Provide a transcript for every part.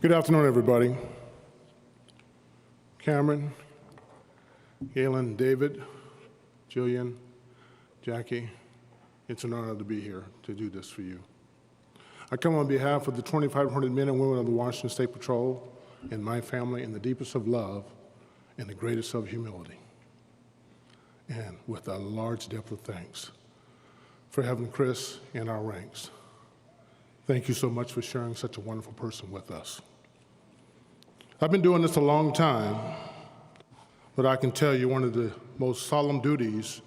Good afternoon, everybody. Cameron, Galen, David, Jillian, Jackie, it's an honor to be here to do this for you. I come on behalf of the 2,500 men and women of the Washington State Patrol and my family in the deepest of love and the greatest of humility, and with a large depth of thanks for having Chris in our ranks. Thank you so much for sharing such a wonderful person with us. I've been doing this a long time, but I can tell you one of the most solemn duties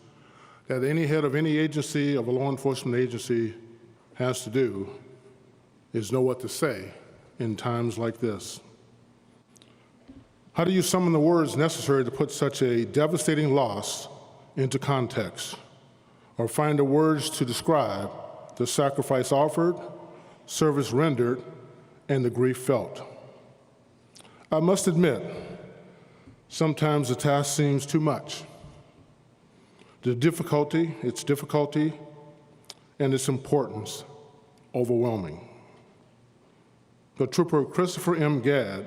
that any head of any agency, of a law enforcement agency, has to do is know what to say in times like this. How do you summon the words necessary to put such a devastating loss into context, or find the words to describe the sacrifice offered, service rendered, and the grief felt? I must admit, sometimes the task seems too much. Its difficulty, and its importance overwhelming. But Trooper Christopher M. Gadd,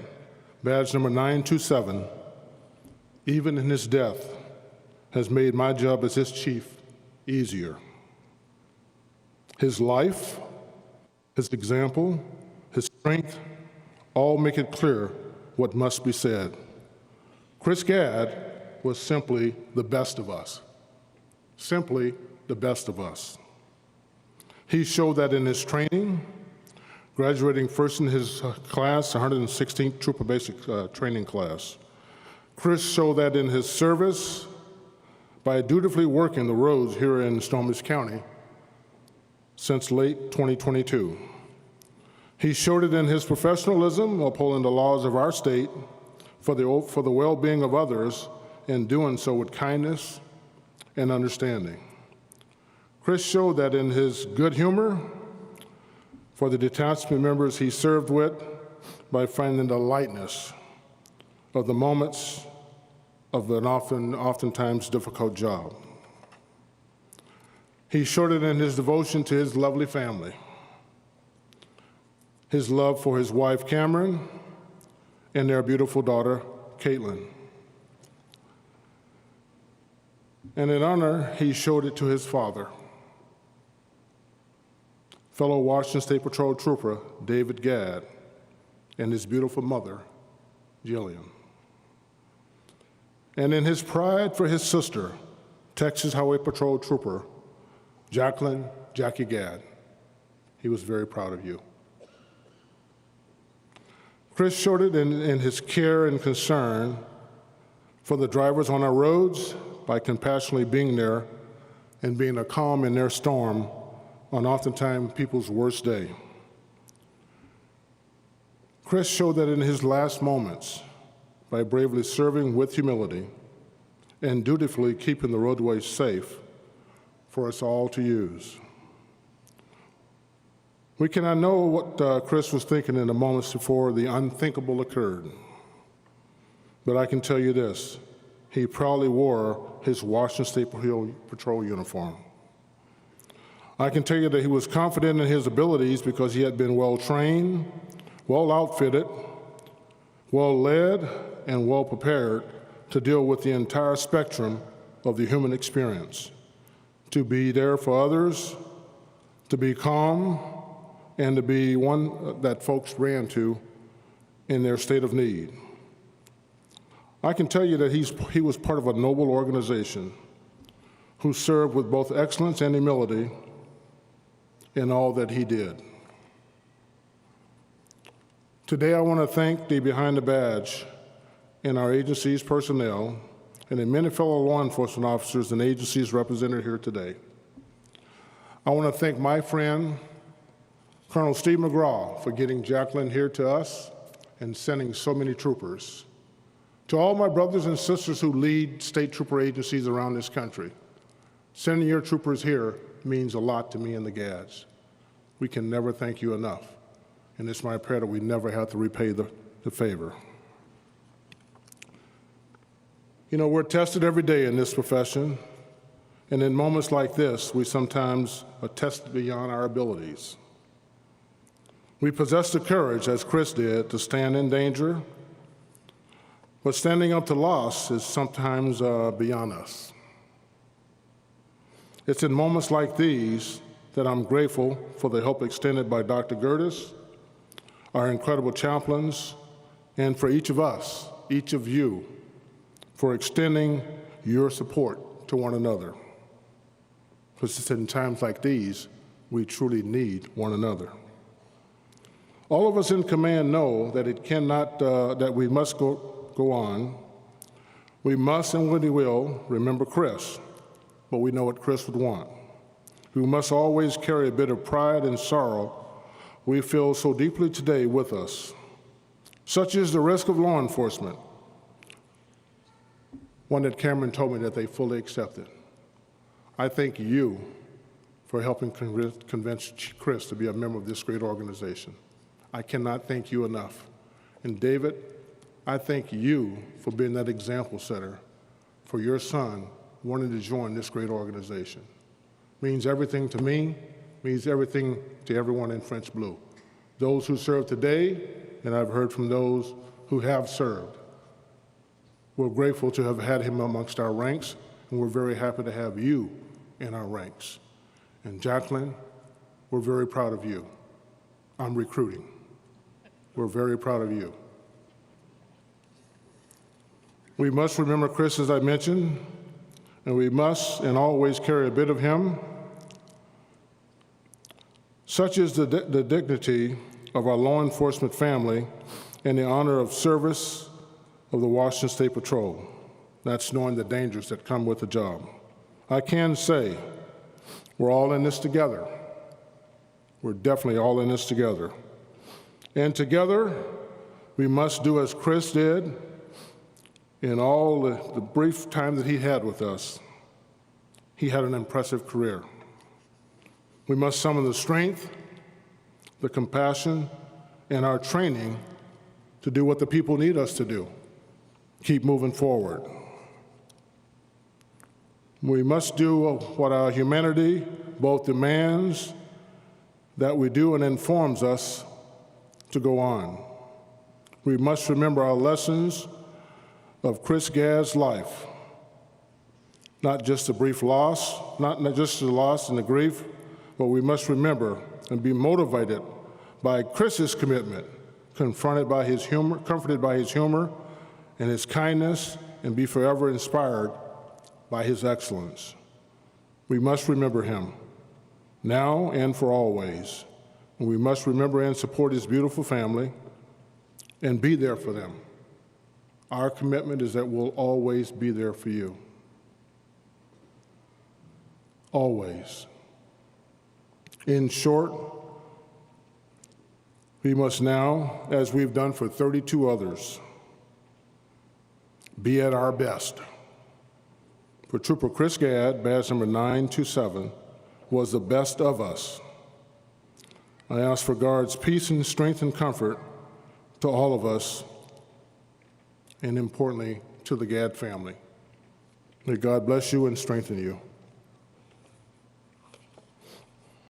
badge number 927, even in his death, has made my job as his chief easier. His life, his example, his strength, all make it clear what must be said. Chris Gadd was simply the best of us. Simply the best of us. He showed that in his training, graduating first in his class, 116th Trooper Basic Training class. Chris showed that in his service by dutifully working the roads here in Snohomish County since late 2022. He showed it in his professionalism, upholding the laws of our state for the well-being of others, and doing so with kindness and understanding. Chris showed that in his good humor for the detachment members he served with by finding the lightness of the moments of an oftentimes difficult job. He showed it in his devotion to his lovely family, his love for his wife, Cameron, and their beautiful daughter, Caitlin. And in honor, he showed it to his father, fellow Washington State Patrol Trooper David Gadd, and his beautiful mother, Jillian. And in his pride for his sister, Texas Highway Patrol Trooper Jackie Gadd, he was very proud of you. Chris showed it in his care and concern for the drivers on our roads by compassionately being there and being a calm in their storm on oftentimes people's worst day. Chris showed that in his last moments by bravely serving with humility and dutifully keeping the roadways safe for us all to use. We cannot know what Chris was thinking in the moments before the unthinkable occurred, but I can tell you this, he proudly wore his Washington State Patrol uniform. I can tell you that he was confident in his abilities because he had been well-trained, well-outfitted, well-led, and well-prepared to deal with the entire spectrum of the human experience, to be there for others, to be calm, and to be one that folks ran to in their state of need. I can tell you that he was part of a noble organization who served with both excellence and humility in all that he did. Today I want to thank the Behind the Badge and our agency's personnel and the many fellow law enforcement officers and agencies represented here today. I want to thank my friend, Colonel Steve McGraw, for getting Jacqueline here to us and sending so many troopers. To all my brothers and sisters who lead state trooper agencies around this country, sending your troopers here means a lot to me and the Gadds. We can never thank you enough, and it's my prayer that we never have to repay the favor. You know, we're tested every day in this profession, and in moments like this, we sometimes are tested beyond our abilities. We possess the courage, as Chris did, to stand in danger, but standing up to loss is sometimes beyond us. It's in moments like these that I'm grateful for the help extended by Dr. Gertis, our incredible chaplains, and for each of us, each of you, for extending your support to one another. Because it's in times like these, we truly need one another. All of us in command know that it cannot, that we must go on. We must and we will remember Chris, but we know what Chris would want. We must always carry a bit of pride and sorrow we feel so deeply today with us. Such is the risk of law enforcement, one that Cameron told me that they fully accepted. I thank you for helping convince Chris to be a member of this great organization. I cannot thank you enough. And David, I thank you for being that example setter for your son wanting to join this great organization. Means everything to me, means everything to everyone in French Blue. Those who serve today, and I've heard from those who have served. We're grateful to have had him amongst our ranks, and we're very happy to have you in our ranks. And Jacqueline, we're very proud of you. I'm recruiting. We're very proud of you. We must remember Chris, as I mentioned, and we must and always carry a bit of him. Such is the dignity of our law enforcement family and the honor of service of the Washington State Patrol. That's knowing the dangers that come with the job. I can say we're all in this together. We're definitely all in this together. And together, we must do as Chris did in all the brief time that he had with us. He had an impressive career. We must summon the strength, the compassion, and our training to do what the people need us to do. Keep moving forward. We must do what our humanity both demands that we do and informs us to go on. We must remember our lessons of Chris Gadd's life, not just the brief loss, not just the loss and the grief, but we must remember and be motivated by Chris's commitment, comforted by his humor and his kindness, and be forever inspired by his excellence. We must remember him now and for always. And we must remember and support his beautiful family and be there for them. Our commitment is that we'll always be there for you. Always. In short, we must now, as we've done for 32 others, be at our best. For Trooper Chris Gadd, badge number 927, was the best of us. I ask for God's peace and strength and comfort to all of us, and importantly, to the Gadd family. May God bless you and strengthen you.